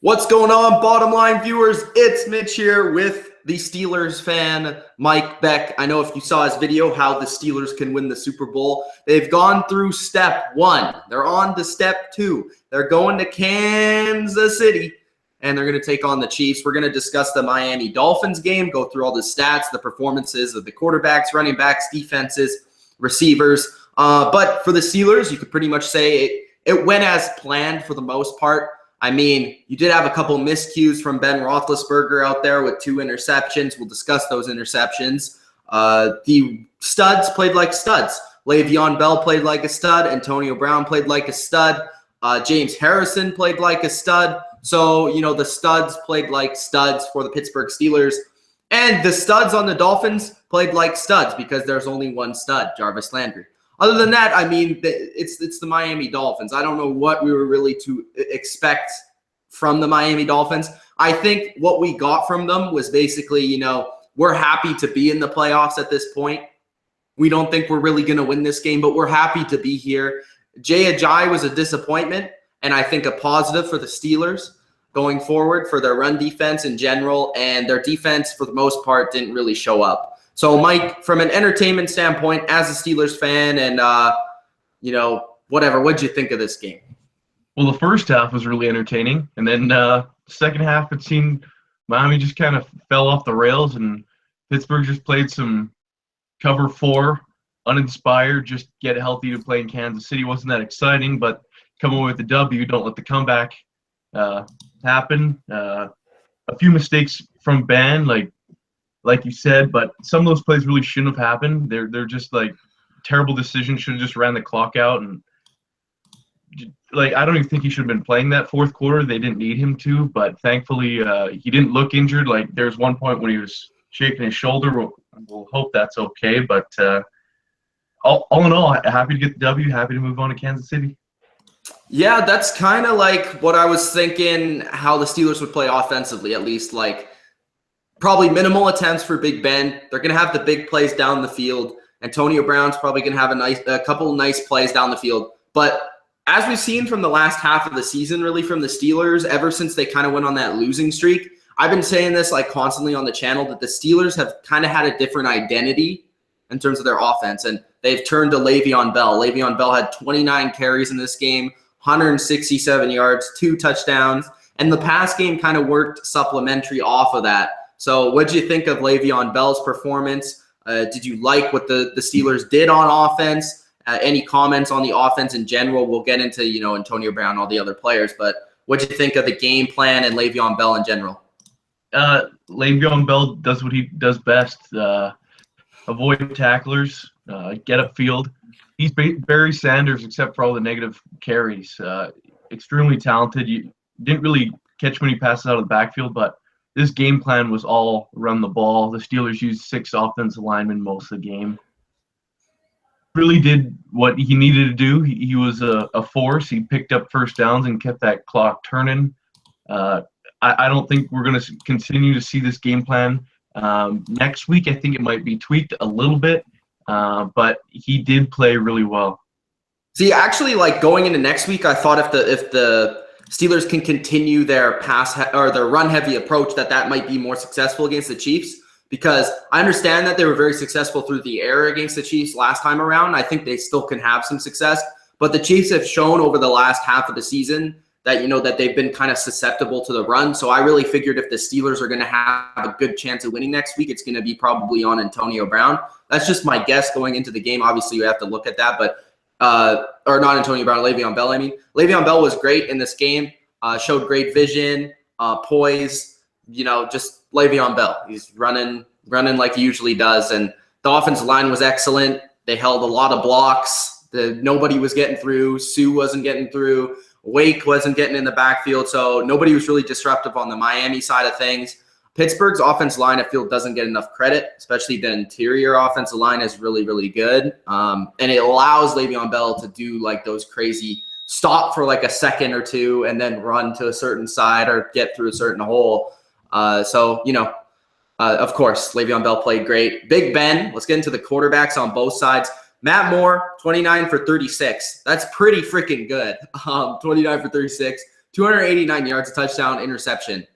What's going on, bottom line viewers? It's Mitch here with the Steelers fan, Mike Beck. I know if you saw his video, how the Steelers can win the Super Bowl. They've gone through step one. They're on to step two. They're going to Kansas City, and they're going to take on the Chiefs. We're going to discuss the Miami Dolphins game, go through all the stats, the performances of the quarterbacks, running backs, defenses, receivers. But for the Steelers, you could pretty much say it went as planned for the most part. I mean, you did have a couple miscues from Ben Roethlisberger out there with 2 interceptions. We'll discuss those interceptions. The studs played like studs. Leveon Bell played like a stud. Antonio Brown played like a stud. James Harrison played like a stud. So, you know, the studs played like studs for the Pittsburgh Steelers. And the studs on the Dolphins played like studs because there's only one stud, Jarvis Landry. Other than that, I mean, it's the Miami Dolphins. I don't know what we were really to expect from the Miami Dolphins. I think what we got from them was basically, you know, we're happy to be in the playoffs at this point. We don't think we're really going to win this game, but we're happy to be here. Jay Ajayi was a disappointment, and I think a positive for the Steelers going forward for their run defense in general, and their defense, for the most part, didn't really show up. So, Mike, from an entertainment standpoint, as a Steelers fan and, you know, whatever, what'd you think of this game? Well, the first half was really entertaining. And then second half, it seemed Miami just kind of fell off the rails. And Pittsburgh just played some cover 4, uninspired, just get healthy to play in Kansas City. Wasn't that exciting, but come away with the W. Don't let the comeback happen. A few mistakes from Ben, like you said, but some of those plays really shouldn't have happened. They're just like terrible decisions. Should have just ran the clock out, and like I don't even think he should have been playing that fourth quarter. They didn't need him to, but thankfully he didn't look injured. Like there's one point when he was shaking his shoulder. We'll hope that's okay. But all in all, happy to get the W. Happy to move on to Kansas City. Yeah, that's kind of like what I was thinking. How the Steelers would play offensively, at least like. Probably minimal attempts for Big Ben. They're going to have the big plays down the field. Antonio Brown's probably going to have a couple nice plays down the field. But as we've seen from the last half of the season, really from the Steelers, ever since they kind of went on that losing streak, I've been saying this like constantly on the channel that the Steelers have kind of had a different identity in terms of their offense. And they've turned to Leveon Bell. Leveon Bell had 29 carries in this game, 167 yards, 2 touchdowns. And the pass game kind of worked supplementary off of that. So what did you think of Leveon Bell's performance? Did you like what the Steelers did on offense? Any comments on the offense in general? We'll get into, you know, Antonio Brown, all the other players, but what did you think of the game plan and Leveon Bell in general? Leveon Bell does what he does best. Avoid tacklers, get upfield. He's Barry Sanders except for all the negative carries. Extremely talented. You didn't really catch many passes out of the backfield, but this game plan was all run the ball. The Steelers used 6 offensive linemen most of the game. Really did what he needed to do. He was a force. He picked up first downs and kept that clock turning. I don't think we're going to continue to see this game plan. Next week, I think it might be tweaked a little bit, but he did play really well. See, actually, like going into next week, I thought if the Steelers can continue their or their run-heavy approach, that might be more successful against the Chiefs, because I understand that they were very successful through the air against the Chiefs last time around. I think they still can have some success, but the Chiefs have shown over the last half of the season that, you know, that they've been kind of susceptible to the run. So I really figured if the Steelers are going to have a good chance of winning next week, it's going to be probably on Antonio Brown. That's just my guess going into the game. Obviously, you have to look at that, but or not Antonio Brown, Leveon Bell. I mean, Leveon Bell was great in this game, showed great vision, poise, you know, just Leveon Bell. He's running like he usually does. And the offensive line was excellent. They held a lot of blocks. Nobody was getting through. Sue wasn't getting through. Wake wasn't getting in the backfield. So nobody was really disruptive on the Miami side of things. Pittsburgh's offensive line, I feel, doesn't get enough credit, especially the interior offensive line is really, really good. And it allows Leveon Bell to do like those crazy stop for like a second or two and then run to a certain side or get through a certain hole. So, you know, of course, Leveon Bell played great. Big Ben, let's get into the quarterbacks on both sides. Matt Moore, 29 for 36. That's pretty freaking good. 29 for 36, 289 yards, a touchdown, interception.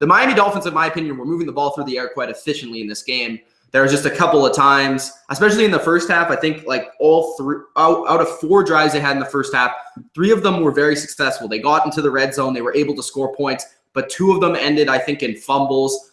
The Miami Dolphins, in my opinion, were moving the ball through the air quite efficiently in this game. There was just a couple of times, especially in the first half. I think like all three out of 4 drives they had in the first half, 3 of them were very successful. They got into the red zone. They were able to score points, but 2 of them ended, I think, in fumbles.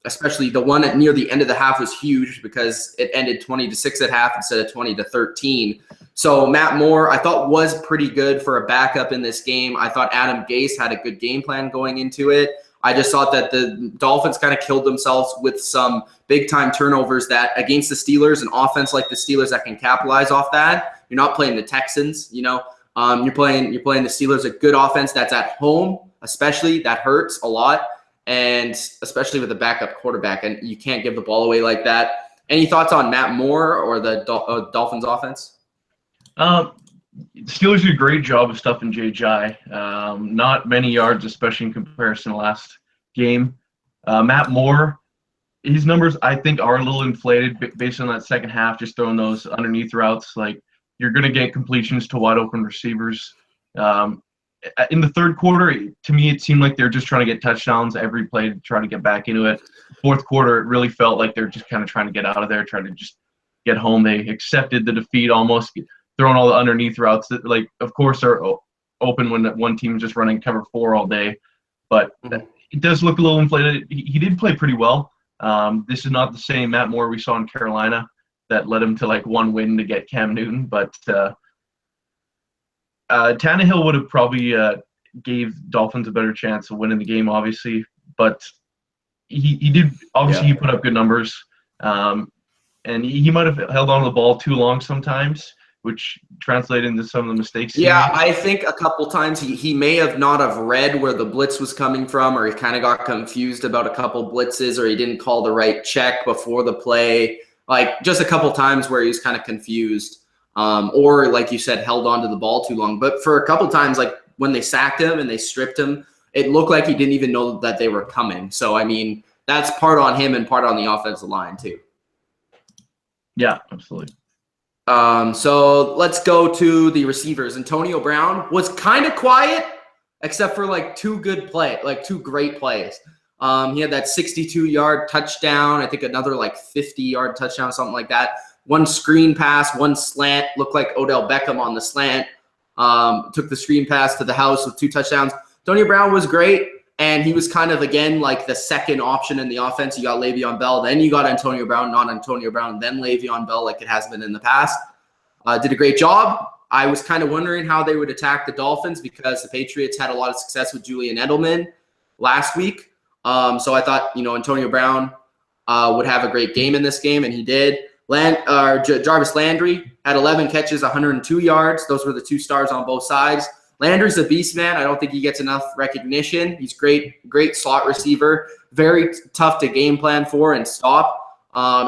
Especially the one at near the end of the half was huge because it ended 20-6 at half instead of 20-13. So Matt Moore, I thought, was pretty good for a backup in this game. I thought Adam Gase had a good game plan going into it. I just thought that the Dolphins kind of killed themselves with some big-time turnovers that against the Steelers, an offense like the Steelers that can capitalize off that. You're not playing the Texans, you know. You're playing the Steelers, a good offense that's at home, especially. That hurts a lot, and especially with a backup quarterback, and you can't give the ball away like that. Any thoughts on Matt Moore or the Dolphins offense? Steelers did a great job of stuffing J.J. Not many yards, especially in comparison to last game. Matt Moore, his numbers, I think, are a little inflated based on that second half, just throwing those underneath routes. Like, you're going to get completions to wide open receivers. In the third quarter, to me, it seemed like they're just trying to get touchdowns every play to try to get back into it. Fourth quarter, it really felt like they're just kind of trying to get out of there, trying to just get home. They accepted the defeat almost, throwing all the underneath routes that, like, of course, are open when one team is just running cover 4 all day. But it does look a little inflated. He did play pretty well. This is not the same Matt Moore we saw in Carolina that led him to like 1 win to get Cam Newton. But Tannehill would have probably gave Dolphins a better chance of winning the game, obviously. But he did, obviously, he put up good numbers. And he might have held on to the ball too long sometimes, which translated into some of the mistakes. Yeah, I think a couple times he may have not have read where the blitz was coming from, or he kind of got confused about a couple blitzes, or he didn't call the right check before the play. Like, just a couple times where he was kind of confused, or like you said, held on to the ball too long. But for a couple times, like when they sacked him and they stripped him, it looked like he didn't even know that they were coming. So, I mean, that's part on him and part on the offensive line too. Yeah, absolutely. So let's go to the receivers. Antonio Brown was kind of quiet, except for like 2 great plays. He had that 62-yard touchdown. I think another like 50-yard touchdown, something like that. 1 screen pass, 1 slant. Looked like Odell Beckham on the slant. Took the screen pass to the house with 2 touchdowns. Antonio Brown was great. And he was kind of, again, like the second option in the offense. You got Leveon Bell, then you got Antonio Brown, not Antonio Brown, then Leveon Bell like it has been in the past. Did a great job. I was kind of wondering how they would attack the Dolphins because the Patriots had a lot of success with Julian Edelman last week. So I thought, Antonio Brown would have a great game in this game, and he did. Jarvis Landry had 11 catches, 102 yards. Those were the 2 stars on both sides. Landry's a beast, man. I don't think he gets enough recognition. He's great slot receiver, very tough to game plan for and stop.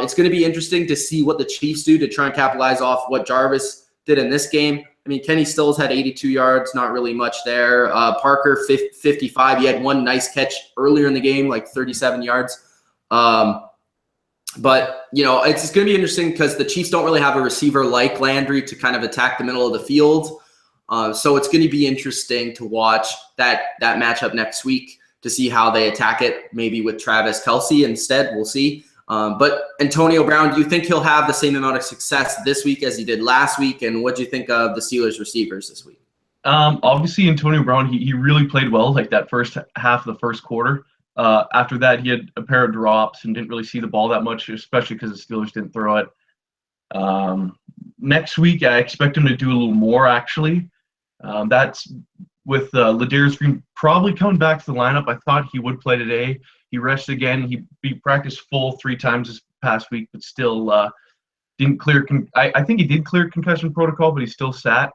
It's going to be interesting to see what the Chiefs do to try and capitalize off what Jarvis did in this game. I mean, Kenny Stills had 82 yards, not really much there. Parker, 55. He had 1 nice catch earlier in the game, like 37 yards. But, it's going to be interesting because the Chiefs don't really have a receiver like Landry to kind of attack the middle of the field. So it's going to be interesting to watch that matchup next week to see how they attack it, maybe with Travis Kelce instead. We'll see. But Antonio Brown, do you think he'll have the same amount of success this week as he did last week? And what do you think of the Steelers receivers this week? Obviously, Antonio Brown, he really played well, like that first half of the first quarter. After that, he had a pair of drops and didn't really see the ball that much, especially because the Steelers didn't throw it. Next week, I expect him to do a little more, actually. That's with Ladarius Green probably coming back to the lineup. I thought he would play today. He rested again. He practiced full 3 times this past week, but still didn't clear. I think he did clear concussion protocol, but he still sat.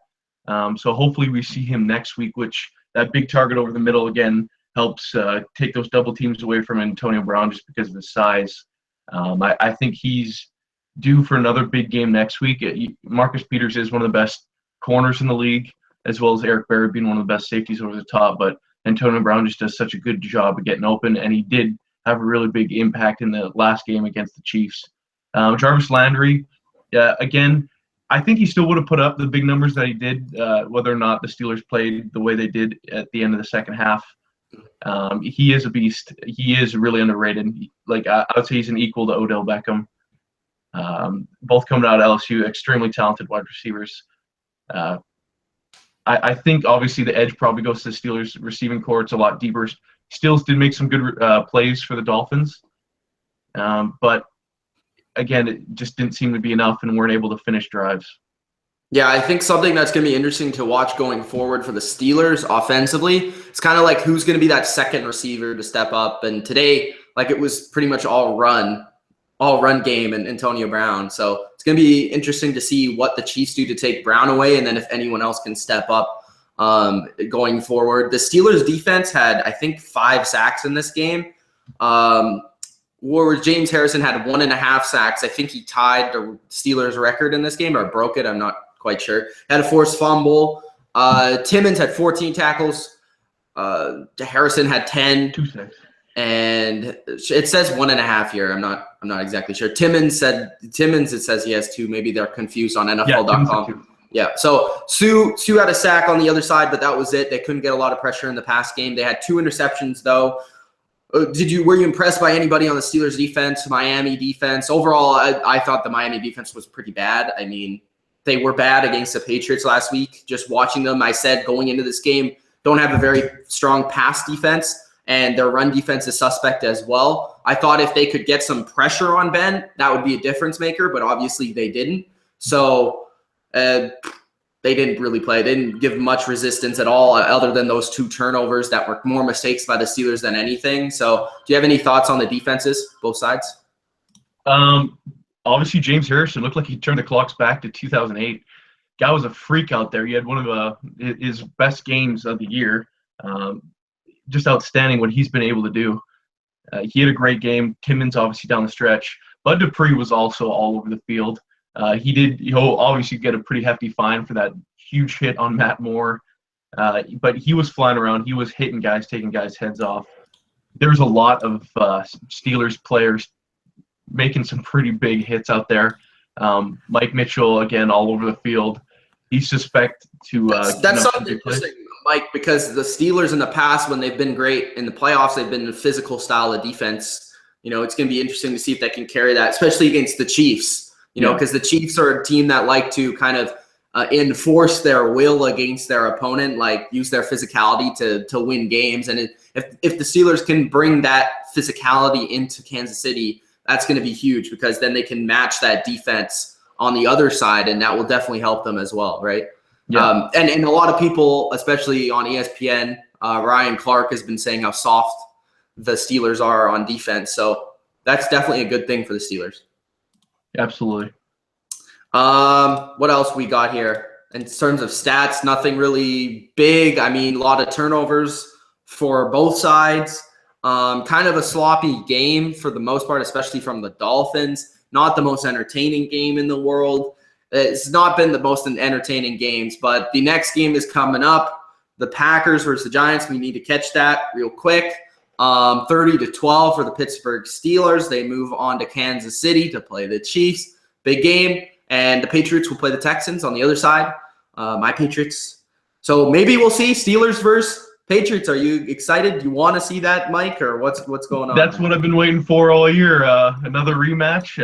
So hopefully we see him next week, which that big target over the middle again helps take those double teams away from Antonio Brown just because of his size. I think he's due for another big game next week. Marcus Peters is one of the best corners in the league, as well as Eric Berry being one of the best safeties over the top. But Antonio Brown just does such a good job of getting open, and he did have a really big impact in the last game against the Chiefs. Jarvis Landry, again, I think he still would have put up the big numbers that he did, whether or not the Steelers played the way they did at the end of the second half. He is a beast. He is really underrated. Like I would say he's an equal to Odell Beckham. Both coming out of LSU, extremely talented wide receivers. I think obviously the edge probably goes to the Steelers receiving core. It's a lot deeper. Steelers did make some good plays for the Dolphins, but again, it just didn't seem to be enough and weren't able to finish drives. Yeah, I think something that's going to be interesting to watch going forward for the Steelers offensively, it's kind of like who's going to be that second receiver to step up. And today, like it was pretty much all run game and Antonio Brown. So it's going to be interesting to see what the Chiefs do to take Brown away, and then if anyone else can step up going forward. The Steelers defense had, I think, 5 sacks in this game. Where James Harrison had 1.5 sacks. I think he tied the Steelers record in this game, or broke it. I'm not quite sure. Had a forced fumble. Timmons had 14 tackles. Harrison had 10. 2 sacks. And it says 1.5 here. I'm not exactly sure. Timmons, it says he has 2. Maybe they're confused on NFL.com. Yeah. So Sue had a sack on the other side, but that was it. They couldn't get a lot of pressure in the pass game. They had 2 interceptions though. Were you impressed by anybody on the Steelers defense, Miami defense? Overall, I thought the Miami defense was pretty bad. I mean, they were bad against the Patriots last week. Just watching them, I said going into this game, don't have a very strong pass defense, and their run defense is suspect as well. I thought if they could get some pressure on Ben, that would be a difference maker, but obviously they didn't. So they didn't really play. They didn't give much resistance at all other than those 2 turnovers that were more mistakes by the Steelers than anything. So do you have any thoughts on the defenses, both sides? Obviously, James Harrison looked like he turned the clocks back to 2008. Guy was a freak out there. He had one of his best games of the year. Just outstanding what he's been able to do. He had a great game. Timmons obviously down the stretch. Bud Dupree was also all over the field. He'll obviously get a pretty hefty fine for that huge hit on Matt Moore. But he was flying around. He was hitting guys, taking guys' heads off. There's a lot of Steelers players making some pretty big hits out there. Mike Mitchell, again, all over the field. He's suspect to that's something interesting, Mike, because the Steelers in the past, when they've been great in the playoffs, they've been a physical style of defense. You know, it's going to be interesting to see if they can carry that, especially against the Chiefs. You know, because the Chiefs are a team that like to kind of enforce their will against their opponent, like use their physicality to win games. And if the Steelers can bring that physicality into Kansas City, that's going to be huge, because then they can match that defense on the other side, and that will definitely help them as well, right? Yeah. And a lot of people, especially on ESPN, Ryan Clark has been saying how soft the Steelers are on defense. So that's definitely a good thing for the Steelers. Absolutely. What else we got here? In terms of stats, nothing really big. I mean, a lot of turnovers for both sides. Kind of a sloppy game for the most part, especially from the Dolphins. Not the most entertaining game in the world. It's not been the most entertaining games, but the next game is coming up. The Packers versus the Giants. We need to catch that real quick. 30-12 for the Pittsburgh Steelers. They move on to Kansas City to play the Chiefs. Big game. And the Patriots will play the Texans on the other side. My Patriots. So maybe we'll see Steelers versus Patriots. Are you excited? Do you want to see that, Mike, or what's going on? That's what I've been waiting for all year. Another rematch.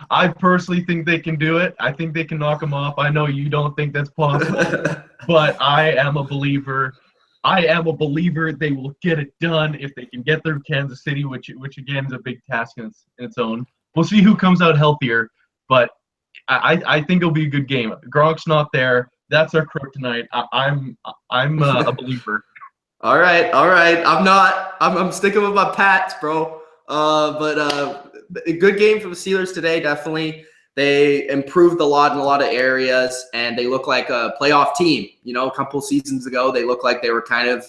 I personally think they can do it. I think they can knock them off. I know you don't think that's possible, but I am a believer. They will get it done if they can get through Kansas City, which again is a big task in its own. We'll see who comes out healthier, but I think it'll be a good game. Gronk's not there. That's our crook tonight. I'm a believer. All right. I'm not. I'm sticking with my Pats, bro. But a good game for the Steelers today. Definitely, they improved a lot in a lot of areas, and they look like a playoff team. You know, a couple seasons ago, they looked like they were going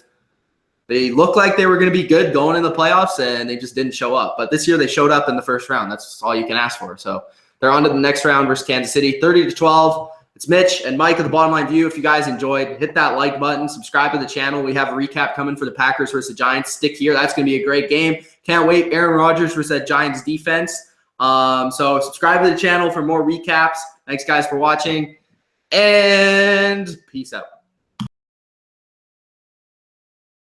to be good going in the playoffs, and they just didn't show up. But this year, they showed up in the first round. That's all you can ask for. So they're on to the next round versus Kansas City, 30-12. It's Mitch and Mike of the Bottom Line View. If you guys enjoyed, hit that like button, subscribe to the channel. We have a recap coming for the Packers versus the Giants. Stick here. That's going to be a great game. Can't wait. Aaron Rodgers versus that Giants defense. So subscribe to the channel for more recaps. Thanks, guys, for watching, and peace out.